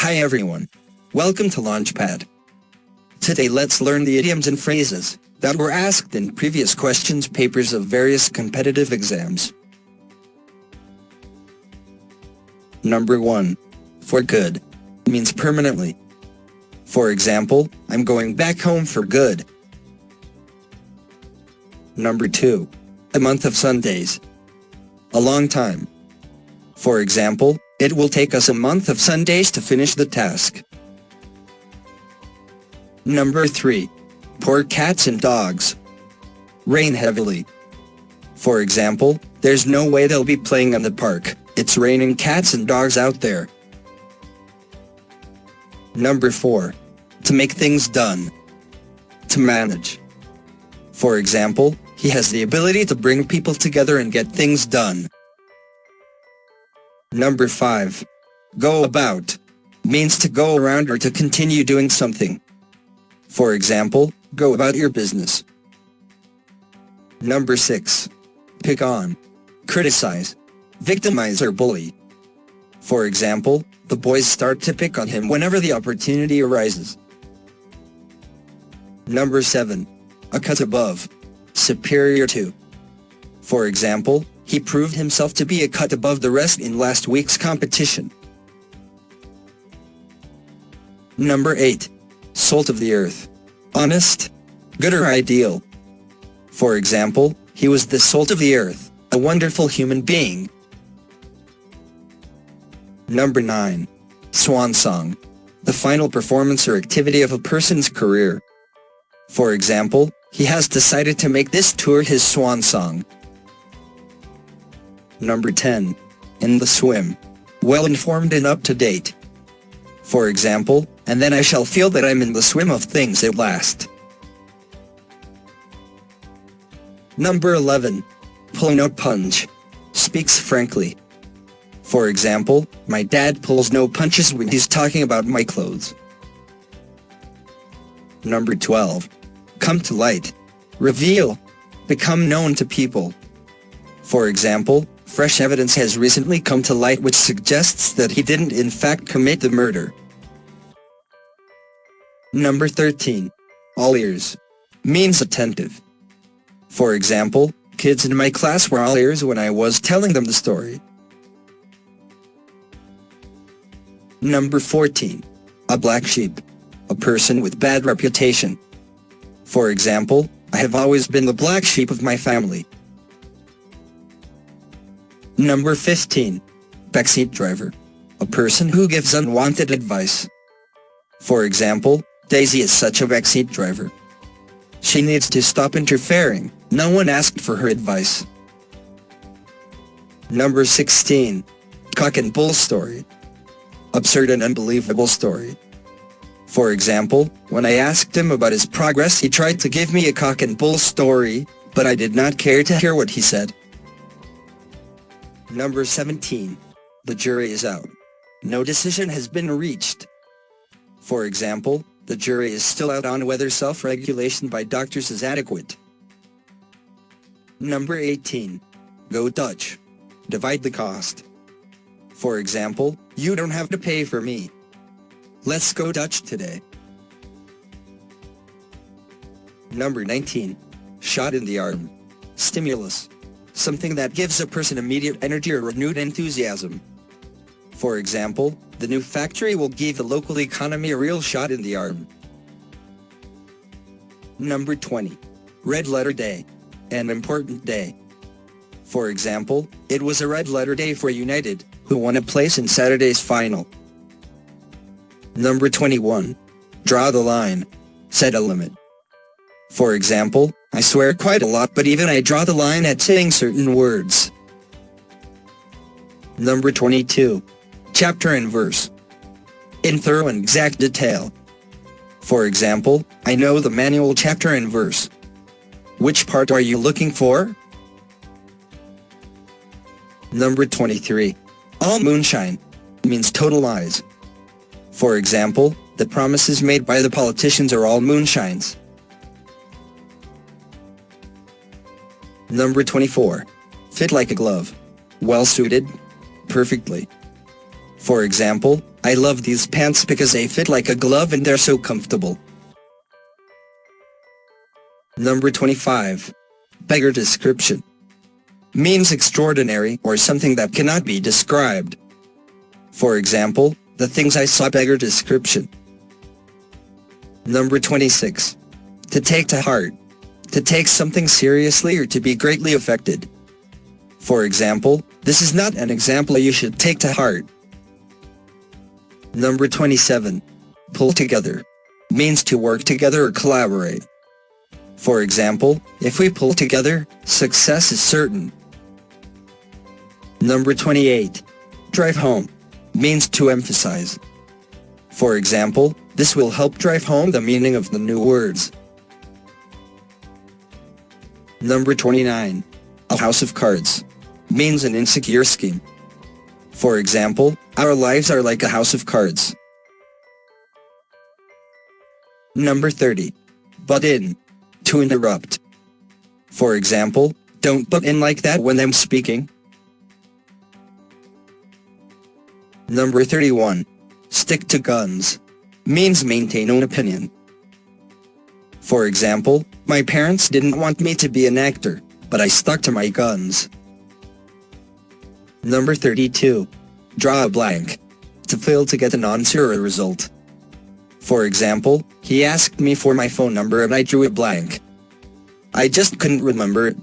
Hi everyone. Welcome to Launchpad. Today let's learn the idioms and phrases that were asked in previous questions papers of various competitive exams. Number 1. For good means permanently. For example, I'm going back home for good. Number 2. A month of Sundays. A long time. For example, it will take us a month of Sundays to finish the task. Number 3. Poor cats and dogs. Rain heavily. For example, there's no way they'll be playing in the park, it's raining cats and dogs out there. Number 4. To make things done. To manage. For example, he has the ability to bring people together and get things done. Number 5. Go about means to go around or to continue doing something. For example, go about your business. Number 6. Pick on, criticize, victimize or bully. For example, the boys start to pick on him whenever the opportunity arises. Number 7. A cut above, superior to. For example, he proved himself to be a cut above the rest in last week's competition. Number 8. Salt of the earth. Honest, good or ideal. For example, he was the salt of the earth, a wonderful human being. Number 9. Swan song. The final performance or activity of a person's career. For example, he has decided to make this tour his swan song. Number 10. In the swim. Well informed and up to date. For example, and then I shall feel that I'm in the swim of things at last. Number 11. Pull no punch. Speaks frankly. For example, my dad pulls no punches when he's talking about my clothes. Number 12. Come to light. Reveal. Become known to people. For example, fresh evidence has recently come to light which suggests that he didn't in fact commit the murder. Number 13. All ears. Means attentive. For example, kids in my class were all ears when I was telling them the story. Number 14. A black sheep. A person with bad reputation. For example, I have always been the black sheep of my family. Number 15. Backseat driver. A person who gives unwanted advice. For example, Daisy is such a backseat driver. She needs to stop interfering, no one asked for her advice. Number 16. Cock and bull story. Absurd and unbelievable story. For example, when I asked him about his progress he tried to give me a cock and bull story, but I did not care to hear what he said. Number 17. The jury is out. No decision has been reached. For example, the jury is still out on whether self-regulation by doctors is adequate. Number 18. Go Dutch. Divide the cost. For example, you don't have to pay for me. Let's go Dutch today. Number 19. Shot in the arm. Stimulus. Something that gives a person immediate energy or renewed enthusiasm. For example, the new factory will give the local economy a real shot in the arm. Number 20. Red letter day. An important day. For example, it was a red letter day for United, who won a place in Saturday's final. Number 21. Draw the line. Set a limit. For example, I swear quite a lot but even I draw the line at saying certain words. Number 22. Chapter and verse. In thorough and exact detail. For example, I know the manual chapter and verse. Which part are you looking for? Number 23. All moonshine. Means total lies. For example, the promises made by the politicians are all moonshines. Number 24. Fit like a glove. Well suited. Perfectly. For example, I love these pants because they fit like a glove and they're so comfortable. Number 25. Beggar description. Means extraordinary or something that cannot be described. For example, the things I saw. Beggar description. Number 26. To take to heart. To take something seriously or to be greatly affected. For example, this is not an example you should take to heart. Number 27. Pull together. Means to work together or collaborate. For example, if we pull together, success is certain. Number 28. Drive home. Means to emphasize. For example, this will help drive home the meaning of the new words. Number 29. A house of cards. Means an insecure scheme. For example, our lives are like a house of cards. Number 30. Butt in. To interrupt. For example, don't butt in like that when I'm speaking. Number 31. Stick to guns. Means maintain an opinion. For example, my parents didn't want me to be an actor, but I stuck to my guns. Number 32. Draw a blank. To fail to get an answer or a result. For example, he asked me for my phone number and I drew a blank. I just couldn't remember it.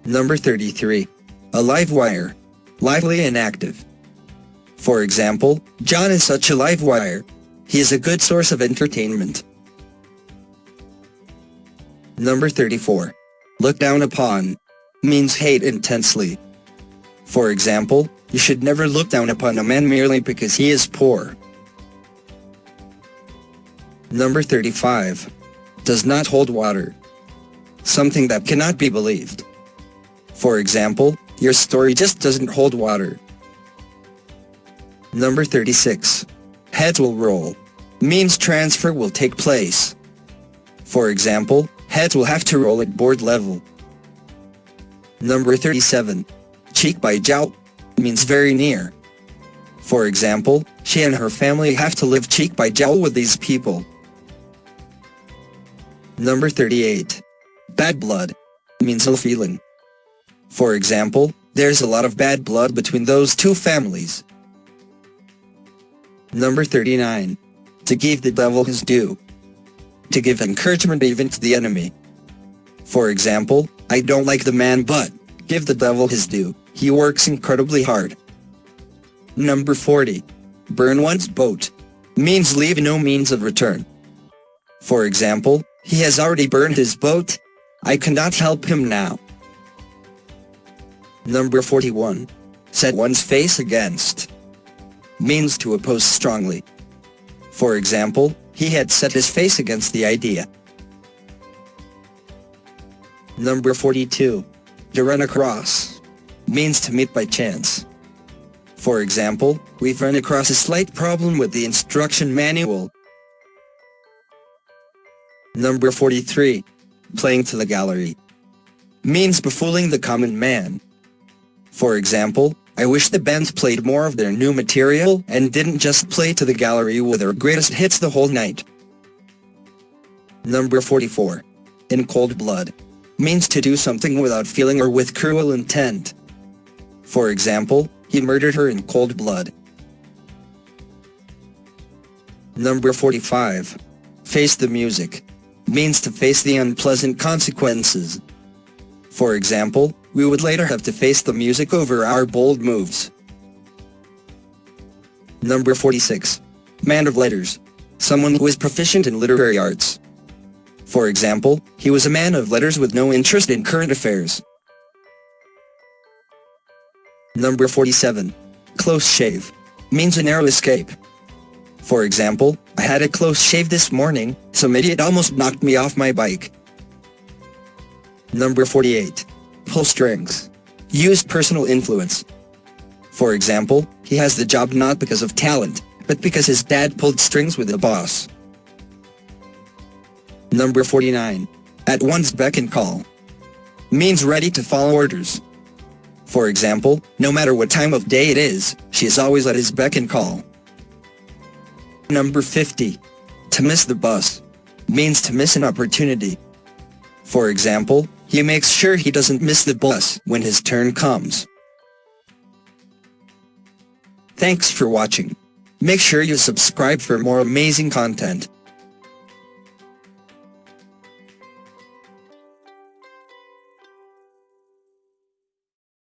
Number 33. A live wire. Lively and active. For example, John is such a live wire. He is a good source of entertainment. Number 34. Look down upon. Means hate intensely. For example, you should never look down upon a man merely because he is poor. Number 35. Does not hold water. Something that cannot be believed. For example, your story just doesn't hold water. Number 36. Heads will roll. Means transfer will take place. For example, heads will have to roll at board level. Number 37. Cheek by jowl. Means very near. For example, she and her family have to live cheek by jowl with these people. Number 38. Bad blood. Means ill feeling. For example, there's a lot of bad blood between those two families. Number 39. To give the devil his due. To give encouragement even to the enemy. For example, I don't like the man but, give the devil his due, he works incredibly hard. Number 40. Burn one's boat. Means leave no means of return. For example, he has already burned his boat. I cannot help him now. Number 41. Set one's face against. Means to oppose strongly. For example, he had set his face against the idea. Number 42. To run across. Means to meet by chance. For example, we've run across a slight problem with the instruction manual. Number 43. Playing to the gallery. Means befooling the common man. For example, I wish the band played more of their new material and didn't just play to the gallery with their greatest hits the whole night. Number 44. In cold blood. Means to do something without feeling or with cruel intent. For example, he murdered her in cold blood. Number 45. Face the music. Means to face the unpleasant consequences. For example, we would later have to face the music over our bold moves. Number 46. Man of letters. Someone who is proficient in literary arts. For example, he was a man of letters with no interest in current affairs. Number 47. Close shave. Means a narrow escape. For example, I had a close shave this morning, some idiot almost knocked me off my bike. Number 48. Pull strings. Use personal influence. For example, he has the job not because of talent, but because his dad pulled strings with the boss. Number 49. At one's beck and call. Means ready to follow orders. For example, no matter what time of day it is, she is always at his beck and call. Number 50. To miss the bus means to miss an opportunity. For example, he makes sure he doesn't miss the bus when his turn comes. Thanks for watching. Make sure you subscribe for more amazing content.